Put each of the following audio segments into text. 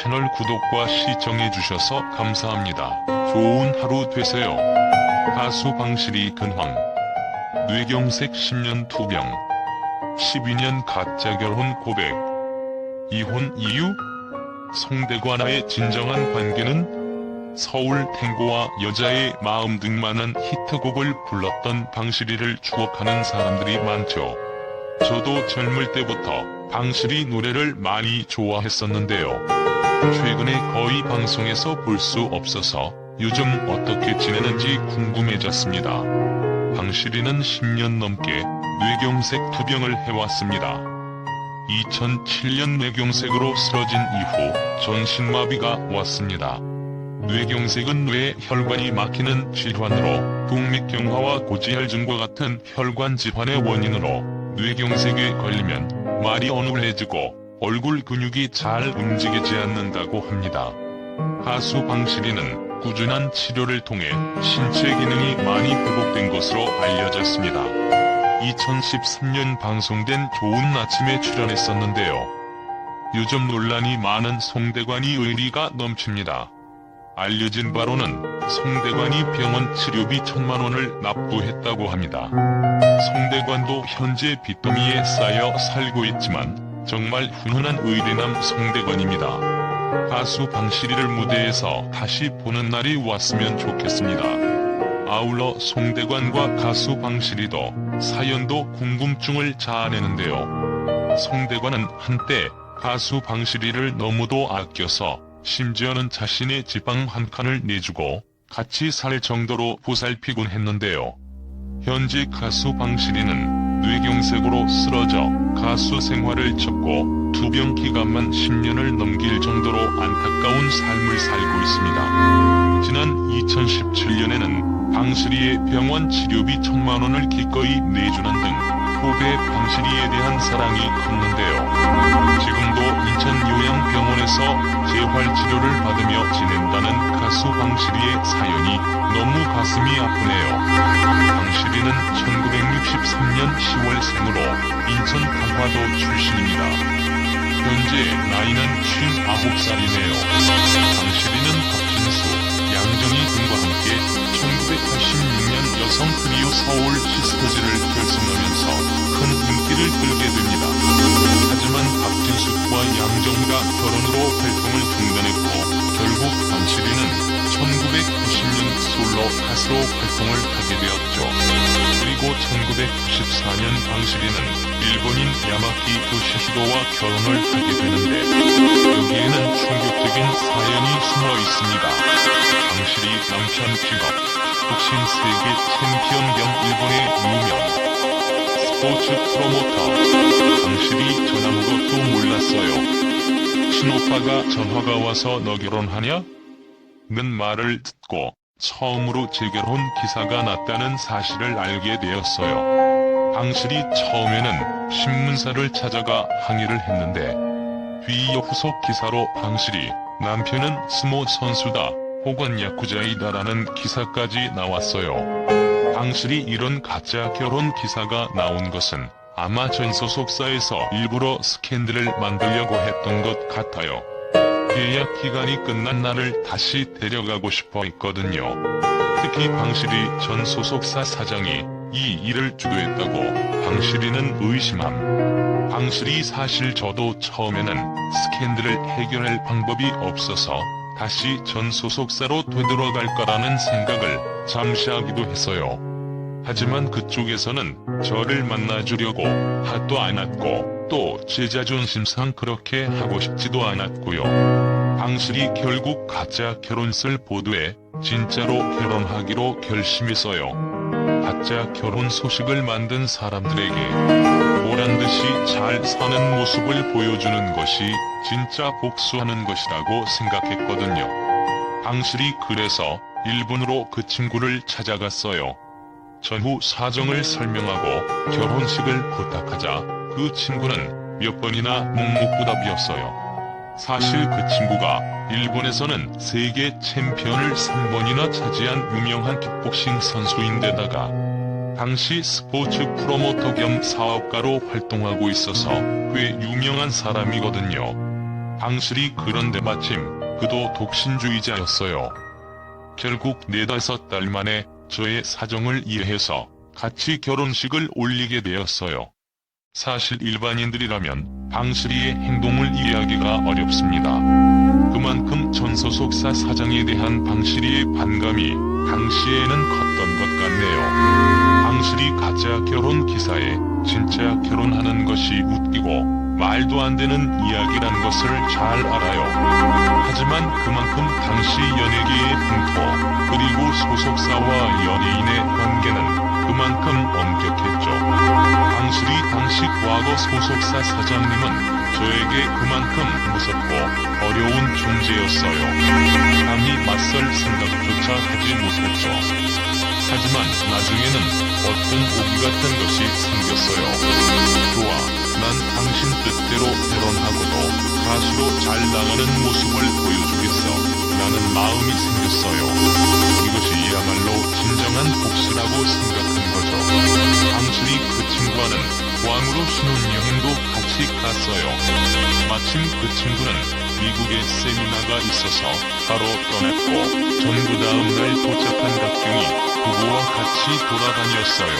채널 구독과 시청해주셔서 감사합니다. 좋은 하루 되세요. 가수 방실이 근황. 뇌경색 10년 투병. 12년 가짜 결혼 고백. 이혼 이유? 송대관와의 진정한 관계는? 서울 탱고와 여자의 마음 등만한 히트곡을 불렀던 방실이를 추억하는 사람들이 많죠. 저도 젊을 때부터 방실이 노래를 많이 좋아했었는데요. 최근에 거의 방송에서 볼 수 없어서 요즘 어떻게 지내는지 궁금해졌습니다. 방실이는 10년 넘게 뇌경색 투병을 해왔습니다. 2007년 뇌경색으로 쓰러진 이후 전신마비가 왔습니다. 뇌경색은 뇌에 혈관이 막히는 질환으로 동맥경화와 고지혈증과 같은 혈관 질환의 원인으로 뇌경색에 걸리면 말이 어눌해지고 얼굴 근육이 잘 움직이지 않는다고 합니다. 가수 방실이는 꾸준한 치료를 통해 신체 기능이 많이 회복된 것으로 알려졌습니다. 2013년 방송된 좋은 아침에 출연했었는데요. 요즘 논란이 많은 송대관이 의리가 넘칩니다. 알려진 바로는 송대관이 병원 치료비 1000만 원을 납부했다고 합니다. 송대관도 현재 빚더미에 쌓여 살고 있지만 정말 훈훈한 의리남 송대관입니다. 가수 방실이를 무대에서 다시 보는 날이 왔으면 좋겠습니다. 아울러 송대관과 가수 방실이도 사연도 궁금증을 자아내는데요. 송대관은 한때 가수 방실이를 너무도 아껴서 심지어는 자신의 지방 한 칸을 내주고 같이 살 정도로 보살피곤 했는데요. 현재 가수 방실이는 뇌경색으로 쓰러져 가수 생활을 접고 투병 기간만 10년을 넘길 정도로 안타까운 삶을 살고 있습니다. 지난 2017년에는 방실이의 병원 치료비 1000만 원을 기꺼이 내주는 등 후배 방실이에 대한 사랑이 컸는데요. 지금도 인천요양병원에서 재활치료를 받으며 지낸다는 가수 방실이의 사연이 너무 가슴이 아프네요. 방실이는 1963년 10월 생으로 인천 강화도 출신입니다. 현재 나이는 59살이네요. 방실이는 박진수, 양정희 등과 함께 1986년 여성 트리오 서울 시스터즈를 결성하면서 큰 인기를 끌게 됩니다. 하지만 박진수와 양정희가 결혼으로 활동을 중단했고 결국 방실이는 1990년 솔로 가수로 활동을 하게 되었죠. 그리고 1994년 방실이는 일본인 야마키 요시히로와 결혼을 하게 되는데 여기에는 충격적인 사연이 숨어 있습니다. 방실이 남편 직업, 복싱 세계 챔피언 겸 일본의 유명 스포츠 프로모터. 방실이 전 아무것도 몰랐어요. 친오빠가 전화가 와서 너 결혼하냐? 는 말을 듣고 처음으로 재결혼 기사가 났다는 사실을 알게 되었어요. 방실이 처음에는 신문사를 찾아가 항의를 했는데 뒤이어 후속 기사로 방실이 남편은 스모 선수다 혹은 야쿠자이다라는 기사까지 나왔어요. 방실이 이런 가짜 결혼 기사가 나온 것은 아마 전 소속사에서 일부러 스캔들을 만들려고 했던 것 같아요. 계약 기간이 끝난 날을 다시 데려가고 싶어 했거든요. 특히 방실이 전 소속사 사장이 이 일을 주도했다고 방실이는 의심함. 방실이 사실 저도 처음에는 스캔들을 해결할 방법이 없어서 다시 전 소속사로 되돌아갈 거라는 생각을 잠시 하기도 했어요. 하지만 그쪽에서는 저를 만나주려고 하도 않았고 또 제 자존심상 그렇게 하고 싶지도 않았고요. 방실이 결국 가짜 결혼설 보도에 진짜로 결혼하기로 결심했어요. 가짜 결혼 소식을 만든 사람들에게 보란듯이 잘 사는 모습을 보여주는 것이 진짜 복수하는 것이라고 생각했거든요. 방실이 그래서 일본으로 그 친구를 찾아갔어요. 전후 사정을 설명하고 결혼식을 부탁하자 그 친구는 몇 번이나 묵묵부답이었어요. 사실 그 친구가 일본에서는 세계 챔피언을 3번이나 차지한 유명한 킥복싱 선수인데다가 당시 스포츠 프로모터 겸 사업가로 활동하고 있어서 꽤 유명한 사람이거든요. 방실이 그런데 마침 그도 독신주의자였어요. 결국 4~5달 만에 저의 사정을 이해해서 같이 결혼식을 올리게 되었어요. 사실 일반인들이라면 방실이의 행동을 이해하기가 어렵습니다. 그만큼 전 소속사 사장에 대한 방실이의 반감이 당시에는 컸던 것 같네요. 방실이 가짜 결혼 기사에 진짜 결혼하는 것이 웃기고 말도 안 되는 이야기란 것을 잘 알아요. 하지만 그만큼 당시 연예계의 풍토 그리고 소속사와 연예인의 관계는 그만큼 엄격했죠. 방실이 당시 과거 소속사 사장님은 저에게 그만큼 무섭고 어려운 존재였어요. 감히 맞설 생각조차 하지 못했죠. 하지만 나중에는 어떤 오기 같은 것이 생겼어요. 좋아, 난 당신 뜻대로 결혼하고도 가수로 잘 나가는 모습을 보여주겠어. 라는 마음이 생겼어요. 이것이야말로 진정한 복수라고 생각한 거죠. 방실이 그 친구와는 포항으로 신혼여행도 같이 갔어요. 마침 그 친구는 미국에 세미나가 있어서 바로 떠났고 전부 다음날 도착한 각경이 부부와 같이 돌아다녔어요.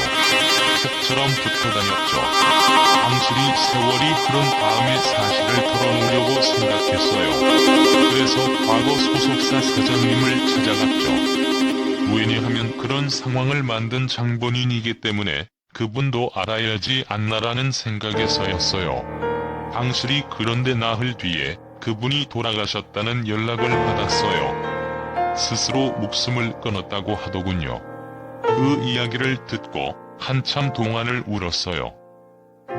폭처럼 붙어다녔죠. 방실이 세월이 흐른 다음에 사실을 털어놓으려고 생각했어요. 그래서 과거 소속사 사장님을 찾아갔죠. 왜냐하면 그런 상황을 만든 장본인이기 때문에 그분도 알아야지 않나라는 생각에서였어요. 방실이 그런데 나흘 뒤에 그분이 돌아가셨다는 연락을 받았어요. 스스로 목숨을 끊었다고 하더군요. 그 이야기를 듣고 한참 동안을 울었어요.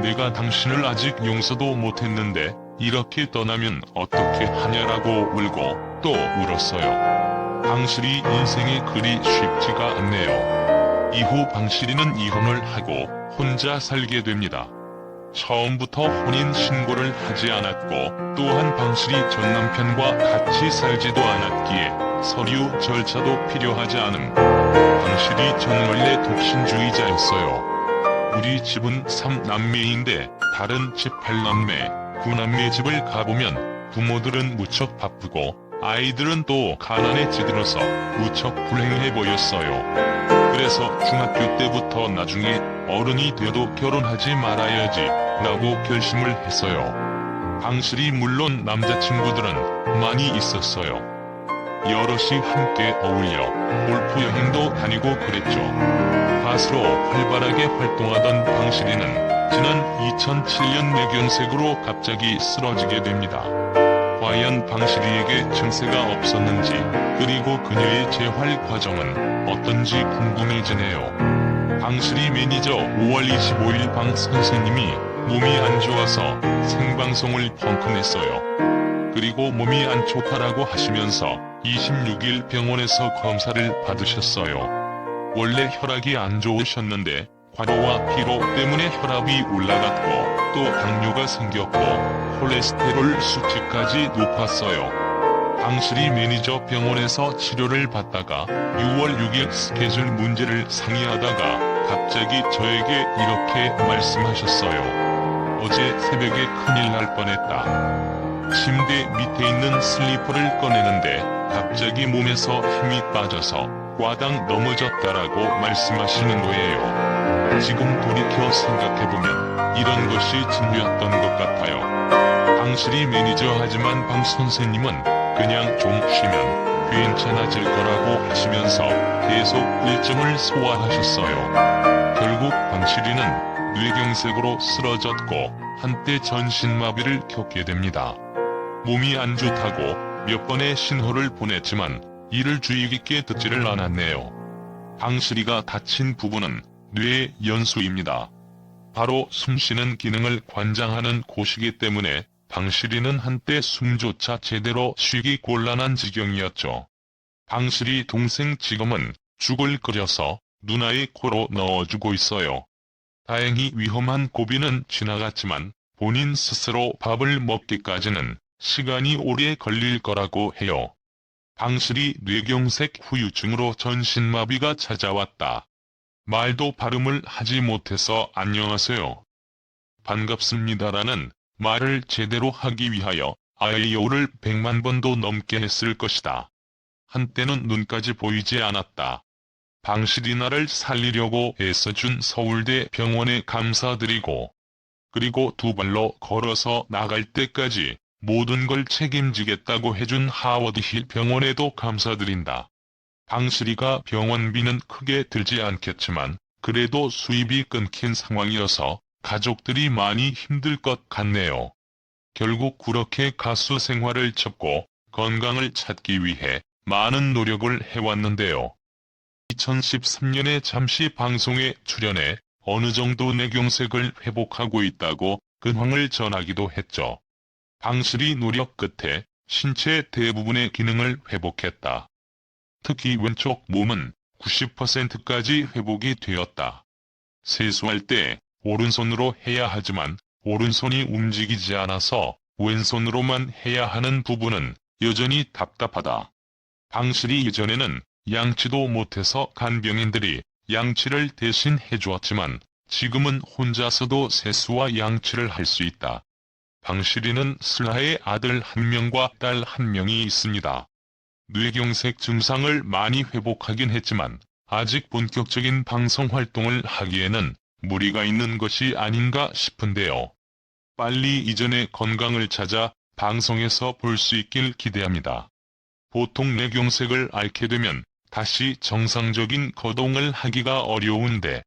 내가 당신을 아직 용서도 못했는데 이렇게 떠나면 어떻게 하냐라고 울고 또 울었어요. 방실이 인생의 글이 쉽지가 않네요. 이후 방실이는 이혼을 하고 혼자 살게 됩니다. 처음부터 혼인 신고를 하지 않았고 또한 방실이 전 남편과 같이 살지도 않았기에 서류 절차도 필요하지 않음. 방실이 정말로 독신주의자였어요. 우리 집은 3남매인데 다른 집 8남매, 9남매 집을 가보면 부모들은 무척 바쁘고 아이들은 또 가난해지들어서 무척 불행해 보였어요. 그래서 중학교 때부터 나중에 어른이 돼도 결혼하지 말아야지 라고 결심을 했어요. 방실이 물론 남자친구들은 많이 있었어요. 여럿이 함께 어울려 골프 여행도 다니고 그랬죠. 가수로 활발하게 활동하던 방실이는 지난 2007년 뇌경색으로 갑자기 쓰러지게 됩니다. 과연 방실이에게 증세가 없었는지 그리고 그녀의 재활 과정은 어떤지 궁금해지네요. 방실이 매니저 5월 25일 방 선생님이 몸이 안 좋아서 생방송을 펑크냈어요. 그리고 몸이 안 좋다라고 하시면서 26일 병원에서 검사를 받으셨어요. 원래 혈압이 안 좋으셨는데 과로와 피로 때문에 혈압이 올라갔고 또 당뇨가 생겼고 콜레스테롤 수치까지 높았어요. 방실이 매니저 병원에서 치료를 받다가 6월 6일 스케줄 문제를 상의하다가 갑자기 저에게 이렇게 말씀하셨어요. 어제 새벽에 큰일 날 뻔했다. 침대 밑에 있는 슬리퍼를 꺼내는데 갑자기 몸에서 힘이 빠져서 꽈당 넘어졌다라고 말씀하시는 거예요. 지금 돌이켜 생각해보면 이런 것이 진짜였던 것 같아요. 방실이 매니저 하지만 방 선생님은 그냥 좀 쉬면 괜찮아질 거라고 하시면서 계속 일정을 소화하셨어요. 결국 방실이는 뇌경색으로 쓰러졌고 한때 전신마비를 겪게 됩니다. 몸이 안 좋다고 몇 번의 신호를 보냈지만 이를 주의 깊게 듣지를 않았네요. 방실이가 다친 부분은 뇌의 연수입니다. 바로 숨쉬는 기능을 관장하는 곳이기 때문에 방실이는 한때 숨조차 제대로 쉬기 곤란한 지경이었죠. 방실이 동생 지금은 죽을 끓여서 누나의 코로 넣어주고 있어요. 다행히 위험한 고비는 지나갔지만 본인 스스로 밥을 먹기까지는 시간이 오래 걸릴 거라고 해요. 방실이 뇌경색 후유증으로 전신마비가 찾아왔다. 말도 발음을 하지 못해서 안녕하세요. 반갑습니다라는 말을 제대로 하기 위하여 아이오를 100만 번도 넘게 했을 것이다. 한때는 눈까지 보이지 않았다. 방실이 나를 살리려고 애써준 서울대 병원에 감사드리고, 그리고 두 발로 걸어서 나갈 때까지 모든 걸 책임지겠다고 해준 하워드힐 병원에도 감사드린다. 방실이가 병원비는 크게 들지 않겠지만 그래도 수입이 끊긴 상황이어서 가족들이 많이 힘들 것 같네요. 결국 그렇게 가수 생활을 접고 건강을 찾기 위해 많은 노력을 해왔는데요. 2013년에 잠시 방송에 출연해 어느 정도 뇌경색을 회복하고 있다고 근황을 전하기도 했죠. 방실이 노력 끝에 신체 대부분의 기능을 회복했다. 특히 왼쪽 몸은 90%까지 회복이 되었다. 세수할 때 오른손으로 해야 하지만 오른손이 움직이지 않아서 왼손으로만 해야 하는 부분은 여전히 답답하다. 방실이 예전에는 양치도 못해서 간병인들이 양치를 대신 해주었지만 지금은 혼자서도 세수와 양치를 할 수 있다. 방실이는 슬하의 아들 1명과 딸 1명이 있습니다. 뇌경색 증상을 많이 회복하긴 했지만 아직 본격적인 방송 활동을 하기에는 무리가 있는 것이 아닌가 싶은데요. 빨리 이전의 건강을 찾아 방송에서 볼 수 있길 기대합니다. 보통 뇌경색을 앓게 되면 다시 정상적인 거동을 하기가 어려운데,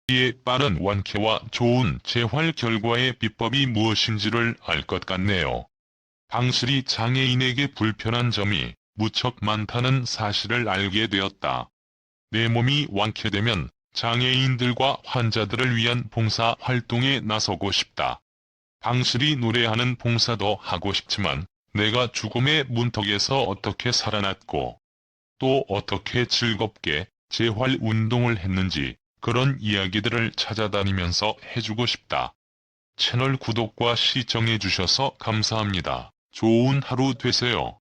이에 빠른 완쾌와 좋은 재활 결과의 비법이 무엇인지를 알 것 같네요. 방실이 장애인에게 불편한 점이 무척 많다는 사실을 알게 되었다. 내 몸이 완쾌되면 장애인들과 환자들을 위한 봉사 활동에 나서고 싶다. 방실이 노래하는 봉사도 하고 싶지만 내가 죽음의 문턱에서 어떻게 살아났고 또 어떻게 즐겁게 재활 운동을 했는지 그런 이야기들을 찾아다니면서 해주고 싶다. 채널 구독과 시청해주셔서 감사합니다. 좋은 하루 되세요.